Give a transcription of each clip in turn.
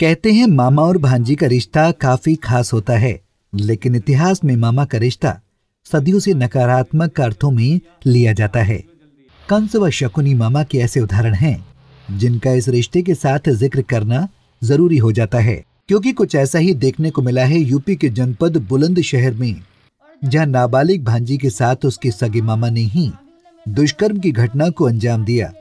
कहते हैं मामा और भांजी का रिश्ता काफी खास होता है, लेकिन इतिहास में मामा का रिश्ता सदियों से नकारात्मक अर्थों में लिया जाता है। कंस व शकुनी मामा के ऐसे उदाहरण हैं जिनका इस रिश्ते के साथ जिक्र करना जरूरी हो जाता है, क्योंकि कुछ ऐसा ही देखने को मिला है यूपी के जनपद बुलंदशहर में, जहां नाबालिग भांजी के साथ उसके सगे मामा ने ही दुष्कर्म की घटना को अंजाम दिया।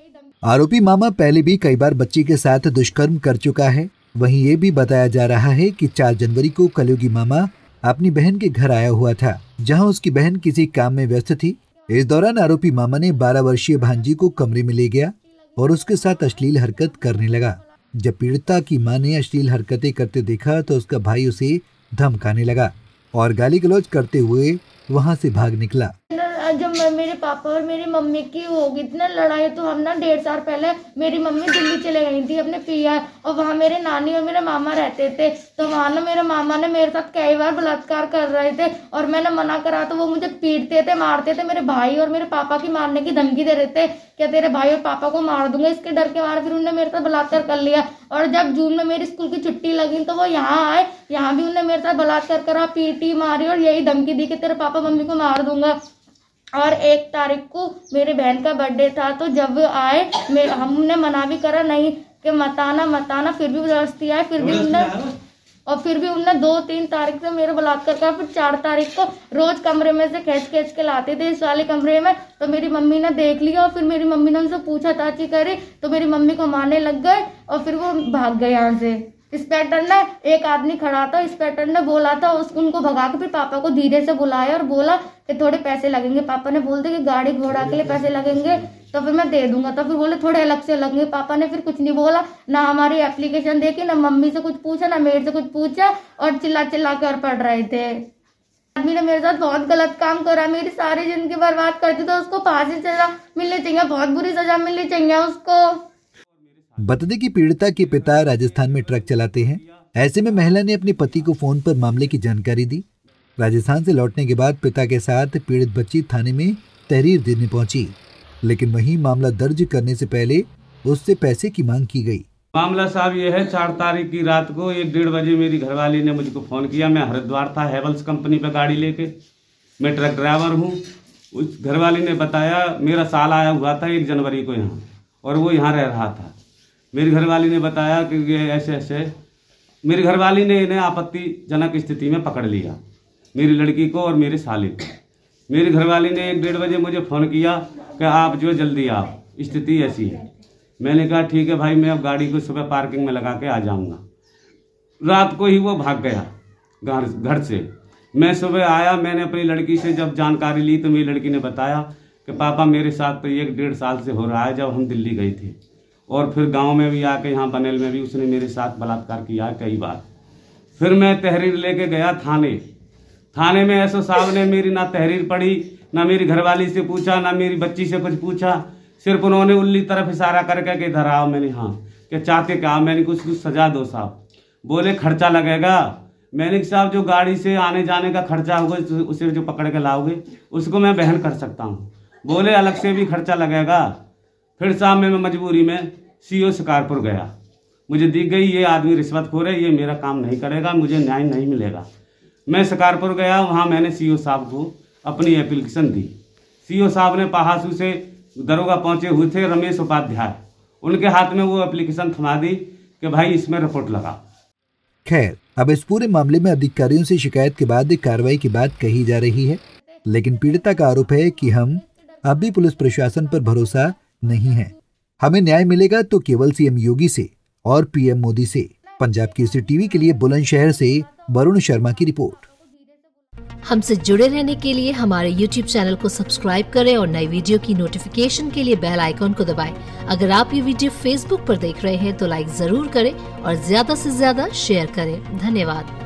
आरोपी मामा पहले भी कई बार बच्ची के साथ दुष्कर्म कर चुका है। वहीं ये भी बताया जा रहा है कि 4 जनवरी को कलयुगी मामा अपनी बहन के घर आया हुआ था, जहां उसकी बहन किसी काम में व्यस्त थी। इस दौरान आरोपी मामा ने 12 वर्षीय भांजी को कमरे में ले गया और उसके साथ अश्लील हरकत करने लगा। जब पीड़िता की मां ने अश्लील हरकतें करते देखा तो उसका भाई उसे धमकाने लगा और गाली गलौज करते हुए वहां से भाग निकला। जब मेरे पापा और मेरी मम्मी की हो गई इतना लड़ाई, तो हम ना 1.5 साल पहले मेरी मम्मी दिल्ली चले गई थी अपने पिया, और वहाँ मेरे नानी और मेरे मामा रहते थे। तो वहाँ ना मेरे मामा ने मेरे साथ कई बार बलात्कार कर रहे थे और मैंने मना करा तो वो मुझे पीटते थे, मारते थे। मेरे भाई और मेरे पापा की मारने की धमकी दे रहे थे कि तेरे भाई और पापा को मार दूंगा। इसके डर के मारे फिर उन्होंने मेरे साथ बलात्कार कर लिया। और जब जून में मेरी स्कूल की छुट्टी लगी तो वो यहाँ आए, यहाँ भी उन्होंने मेरे साथ बलात्कार करा, पीटी, मारी और यही धमकी दी कि तेरे पापा मम्मी को मार दूंगा। और 1 तारीख को मेरी बहन का बर्थडे था, तो जब आए हमने मना भी करा नहीं कि मत आना, फिर भी जबरदस्ती आए। फिर भी उनने 2-3 तारीख से मेरे बलात्कार करा। फिर 4 तारीख को रोज कमरे में से खींच के लाते थे इस वाले कमरे में। तो मेरी मम्मी ने देख लिया और फिर मेरी मम्मी ने उनसे पूछा ताची करी, तो मेरी मम्मी को मारने लग गए और फिर वो भाग गए यहाँ से। इंस्पेक्टर ने, एक आदमी खड़ा था, इंस्पेक्टर ने बोला था उनको भगा के फिर पापा को धीरे से बुलाया और बोला कि थोड़े पैसे लगेंगे। पापा ने बोल दिया कि गाड़ी घोड़ा के लिए पैसे लगेंगे तो फिर मैं दे दूंगा। तो फिर बोले थोड़े अलग से लगेंगे। पापा ने फिर कुछ नहीं बोला, ना हमारी एप्लीकेशन देखी, ना मम्मी से कुछ पूछा, ना मेरे से कुछ पूछा, और चिल्ला कर पड़ रहे थे। आदमी ने मेरे साथ बहुत गलत काम करा, मेरी सारी जिंदगी बर्बाद कर दी, तो उसको फांसी सजा मिलनी चाहिए, बहुत बुरी सजा मिलनी चाहिए उसको। बता दें कि पीड़िता के पिता राजस्थान में ट्रक चलाते हैं। ऐसे में महिला ने अपने पति को फोन पर मामले की जानकारी दी। राजस्थान से लौटने के बाद पिता के साथ पीड़ित बच्ची थाने में तहरीर देने पहुंची, लेकिन वहीं मामला दर्ज करने से पहले उससे पैसे की मांग की गई। मामला साहब ये है, 4 तारीख की रात को 1-1:30 बजे मेरी घरवाली ने मुझको फ़ोन किया। मैं हरिद्वार था हैवेल्स कंपनी पे गाड़ी लेके, मैं ट्रक ड्राइवर हूँ। उस घरवाली ने बताया मेरा साल आया हुआ था 1 जनवरी को यहाँ, और वो यहाँ रह रहा था। मेरी घरवाली ने बताया कि ये ऐसे मेरी घरवाली ने इन्हें आपत्तिजनक स्थिति में पकड़ लिया, मेरी लड़की को और मेरे साले को। मेरी घरवाली ने 1-1:30 बजे मुझे फ़ोन किया कि आप जो जल्दी आओ, स्थिति ऐसी है। मैंने कहा ठीक है भाई, मैं अब गाड़ी को सुबह पार्किंग में लगा के आ जाऊंगा। रात को ही वो भाग गया घर से। मैं सुबह आया, मैंने अपनी लड़की से जब जानकारी ली तो मेरी लड़की ने बताया कि पापा मेरे साथ तो 1-1.5 साल से हो रहा है, जब हम दिल्ली गए थे, और फिर गांव में भी आके यहाँ बनेल में भी उसने मेरे साथ बलात्कार किया कई बार। फिर मैं तहरीर लेके गया थाने में एसओ साहब ने मेरी ना तहरीर पढ़ी, ना मेरी घरवाली से पूछा, ना मेरी बच्ची से कुछ पूछा। सिर्फ उन्होंने उल्ली तरफ इशारा करके कि इधर आओ। मैंने हाँ क्या चाहते क्या, मैंने कुछ सजा दो साहब। बोले खर्चा लगेगा। मैंने साहब जो गाड़ी से आने जाने का खर्चा होगा उसे जो पकड़ के लाओगे उसको मैं बहन कर सकता हूँ। बोले अलग से भी खर्चा लगेगा। फिर साहब मैं मजबूरी में सीओ शिकारपुर गया, मुझे दी गई ये आदमी रिश्वतखोर है, ये मेरा काम नहीं करेगा, मुझे न्याय नहीं मिलेगा। मैं शिकारपुर गया, वहाँ मैंने सीओ साहब को अपनी एप्लीकेशन दी। सीओ साहब ने पहासू से दरोगा पहुँचे हुए थे रमेश उपाध्याय, उनके हाथ में वो एप्लीकेशन थमा दी कि भाई इसमें रिपोर्ट लगा। खैर, अब इस पूरे मामले में अधिकारियों से शिकायत के बाद कार्रवाई की बात कही जा रही है, लेकिन पीड़िता का आरोप है कि हम अब भी पुलिस प्रशासन पर भरोसा नहीं है। हमें न्याय मिलेगा तो केवल सीएम योगी से और पीएम मोदी से। पंजाब केसरी टीवी के लिए बुलंदशहर से वरुण शर्मा की रिपोर्ट। हमसे जुड़े रहने के लिए हमारे YouTube चैनल को सब्सक्राइब करें और नई वीडियो की नोटिफिकेशन के लिए बेल आइकॉन को दबाएं। अगर आप ये वीडियो Facebook पर देख रहे हैं तो लाइक जरूर करें और ज्यादा से ज्यादा शेयर करें। धन्यवाद।